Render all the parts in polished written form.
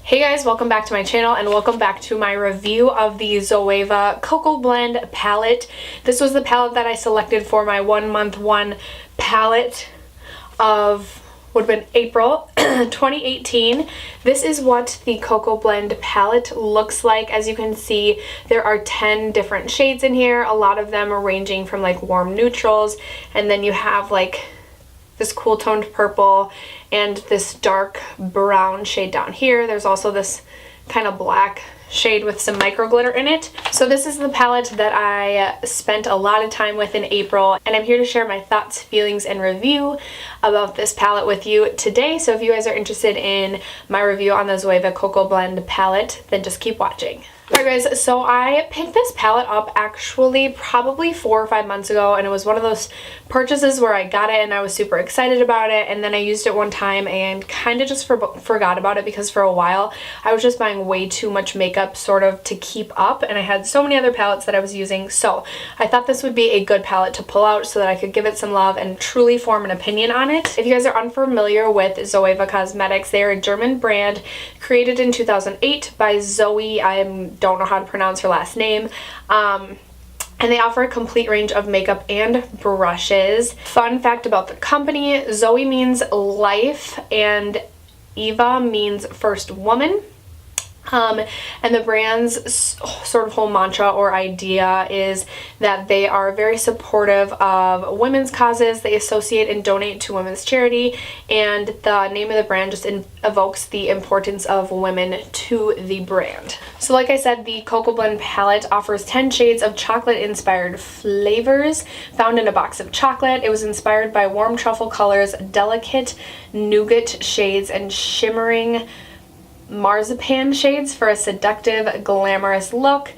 Hey guys, welcome back to my channel and welcome back to my review of the Zoeva Cocoa Blend Palette. This was the palette that I selected for my 1 month one palette of, would have been April 2018. This is what the Cocoa Blend palette looks like. As you can see, there are 10 different shades in here. A lot of them are ranging from like warm neutrals, and then you have like this cool toned purple and this dark brown shade down here. There's also this kind of black shade with some micro glitter in it. So this is the palette that I spent a lot of time with in April, and I'm here to share my thoughts, feelings, and review about this palette with you today. So if you guys are interested in my review on the Zoeva Cocoa Blend palette, then just keep watching. Alright guys, so I picked this palette up actually probably 4 or 5 months ago, and it was one of those purchases where I got it and I was super excited about it, and then I used it one time and kind of just forgot about it because for a while I was just buying way too much makeup sort of to keep up, and I had so many other palettes that I was using, so I thought this would be a good palette to pull out so that I could give it some love and truly form an opinion on it. If you guys are unfamiliar with Zoeva Cosmetics, they are a German brand created in 2008 by Zoe, I don't know how to pronounce her last name, and they offer a complete range of makeup and brushes. Fun fact about the company: Zoe means life and Eva means first woman. And the brand's sort of whole mantra or idea is that they are very supportive of women's causes. They associate and donate to women's charity, and the name of the brand just evokes the importance of women to the brand. So like I said, the Cocoa Blend palette offers 10 shades of chocolate-inspired flavors found in a box of chocolate. It was inspired by warm truffle colors, delicate nougat shades, and shimmering marzipan shades for a seductive, glamorous look.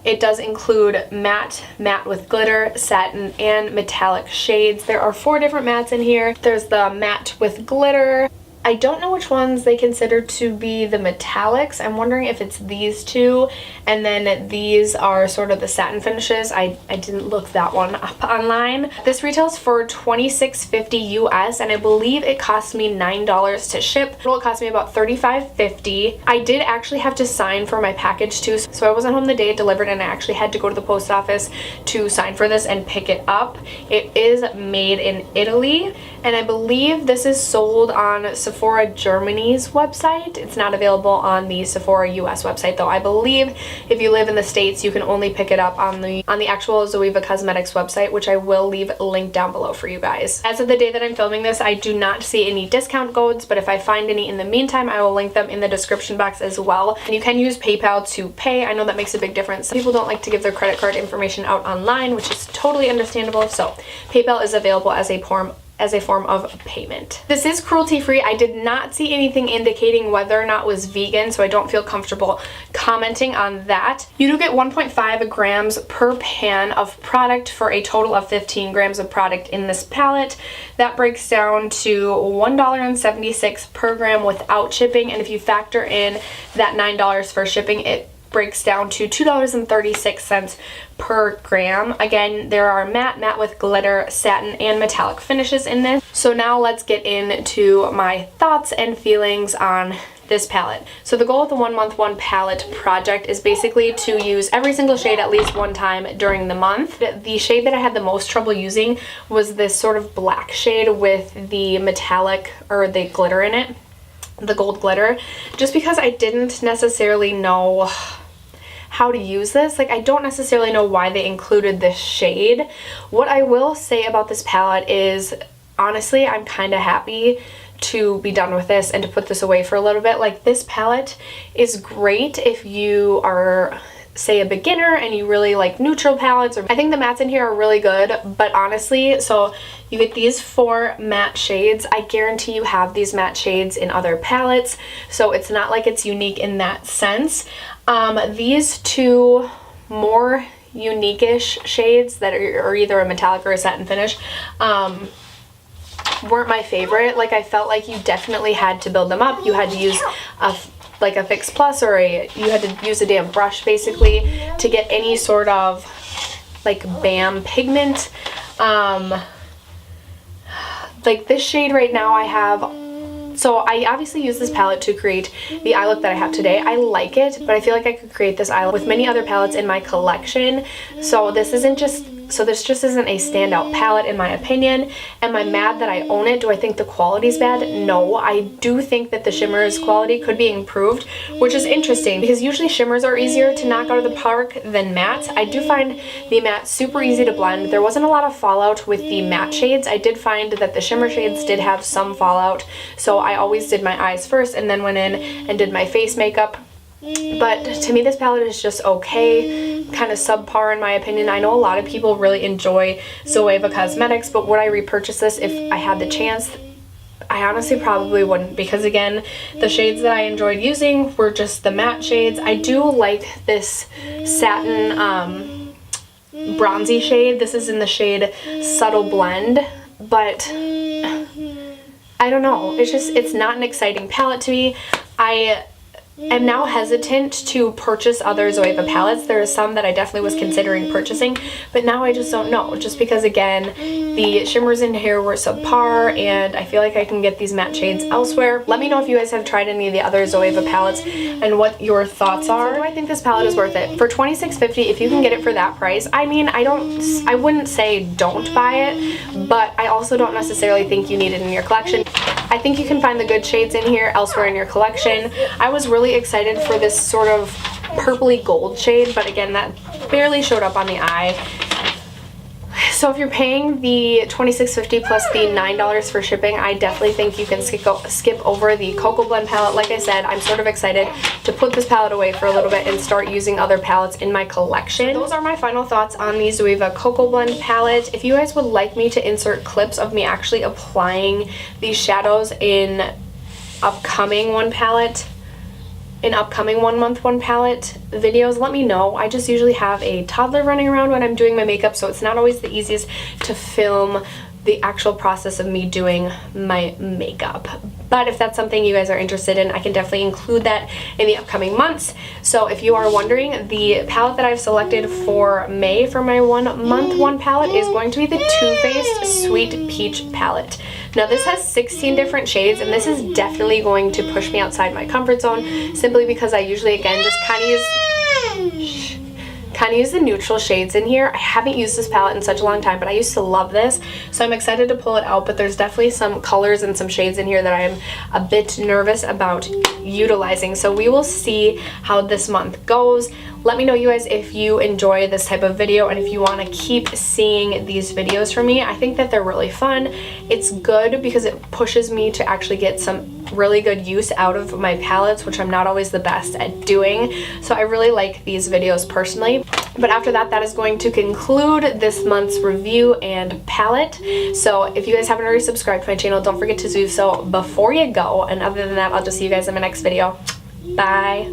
It does include matte with glitter, satin, and metallic shades. There are 4 different mattes in here. There's the matte with glitter. I don't know which ones they consider to be the metallics. I'm wondering if it's these two, and then these are sort of the satin finishes. I didn't look that one up online. This retails for $26.50 US, and I believe it cost me $9 to ship. It cost me about $35.50. I did actually have to sign for my package too, so I wasn't home the day it delivered, and I actually had to go to the post office to sign for this and pick it up. It is made in Italy, and I believe this is sold on Sephora Germany's website. It's not available on the Sephora US website though. I believe if you live in the States, you can only pick it up on the actual Zoeva Cosmetics website, which I will leave linked down below for you guys. As of the day that I'm filming this, I do not see any discount codes, but if I find any in the meantime, I will link them in the description box as well. And you can use PayPal to pay. I know that makes a big difference. Some people don't like to give their credit card information out online, which is totally understandable, so PayPal is available as a form of payment. This is cruelty-free. I did not see anything indicating whether or not it was vegan, so I don't feel comfortable commenting on that. You do get 1.5 grams per pan of product for a total of 15 grams of product in this palette. That breaks down to $1.76 per gram without shipping, and if you factor in that $9 for shipping, it breaks down to $2.36 per gram. Again, there are matte with glitter, satin, and metallic finishes in this. So now let's get into my thoughts and feelings on this palette. So the goal of the 1 month one palette project is basically to use every single shade at least one time during the month. The shade that I had the most trouble using was this sort of black shade with the metallic or the glitter in it, the gold glitter, just because I didn't necessarily know how to use this. Like, I don't necessarily know why they included this shade. What I will say about this palette is, honestly, I'm kind of happy to be done with this and to put this away for a little bit. Like, this palette is great if you are, say, a beginner and you really like neutral palettes. Or I think the mattes in here are really good, but honestly, so you get these 4 matte shades. I guarantee you have these matte shades in other palettes, so it's not like it's unique in that sense. These 2 more unique-ish shades that are either a metallic or a satin finish weren't my favorite. Like, I felt like you definitely had to build them up. You had to use a Fix Plus, or you had to use a damn brush basically to get any sort of like bam pigment. Like this shade right now I have So I obviously use this palette to create the eye look that I have today. I like it, but I feel like I could create this eye look with many other palettes in my collection. So this just isn't a standout palette in my opinion. Am I mad that I own it? Do I think the quality's bad? No, I do think that the shimmer's quality could be improved, which is interesting because usually shimmers are easier to knock out of the park than mattes. I do find the matte super easy to blend. There wasn't a lot of fallout with the matte shades. I did find that the shimmer shades did have some fallout, so I always did my eyes first and then went in and did my face makeup. But to me, this palette is just okay, kind of subpar in my opinion. I know a lot of people really enjoy Zoeva Cosmetics, but would I repurchase this if I had the chance? I honestly probably wouldn't, because again, the shades that I enjoyed using were just the matte shades. I do like this satin bronzy shade. This is in the shade Subtle Blend, but I don't know. It's not an exciting palette to me. I am now hesitant to purchase other Zoeva palettes. There are some that I definitely was considering purchasing, but now I just don't know, just because again the shimmers in here were subpar and I feel like I can get these matte shades elsewhere. Let me know if you guys have tried any of the other Zoeva palettes and what your thoughts are. So do I think this palette is worth it? For $26.50, if you can get it for that price, I mean, I wouldn't say don't buy it, but I also don't necessarily think you need it in your collection. I think you can find the good shades in here elsewhere in your collection. I was really excited for this sort of purpley gold shade, but again, that barely showed up on the eye. So if you're paying the $26.50 plus the $9 for shipping, I definitely think you can skip over the Cocoa Blend palette. Like I said, I'm sort of excited to put this palette away for a little bit and start using other palettes in my collection. Those are my final thoughts on the Zoeva Cocoa Blend palette. If you guys would like me to insert clips of me actually applying these shadows in upcoming One Month One palette videos, let me know. I just usually have a toddler running around when I'm doing my makeup, so it's not always the easiest to film the actual process of me doing my makeup. But if that's something you guys are interested in, I can definitely include that in the upcoming months. So if you are wondering, the palette that I've selected for May for my 1 month one palette is going to be the Too Faced Sweet Peach palette. Now this has 16 different shades, and this is definitely going to push me outside my comfort zone, simply because I usually, again, just kind of use the neutral shades in here. I haven't used this palette in such a long time, but I used to love this, so I'm excited to pull it out. But there's definitely some colors and some shades in here that I'm a bit nervous about utilizing, so we will see how this month goes. Let me know, you guys, if you enjoy this type of video and if you want to keep seeing these videos from me. I think that they're really fun. It's good because it pushes me to actually get some really good use out of my palettes, which I'm not always the best at doing. So I really like these videos personally. But after that, that is going to conclude this month's review and palette. So if you guys haven't already subscribed to my channel, don't forget to do so before you go. And other than that, I'll just see you guys in my next video. Bye.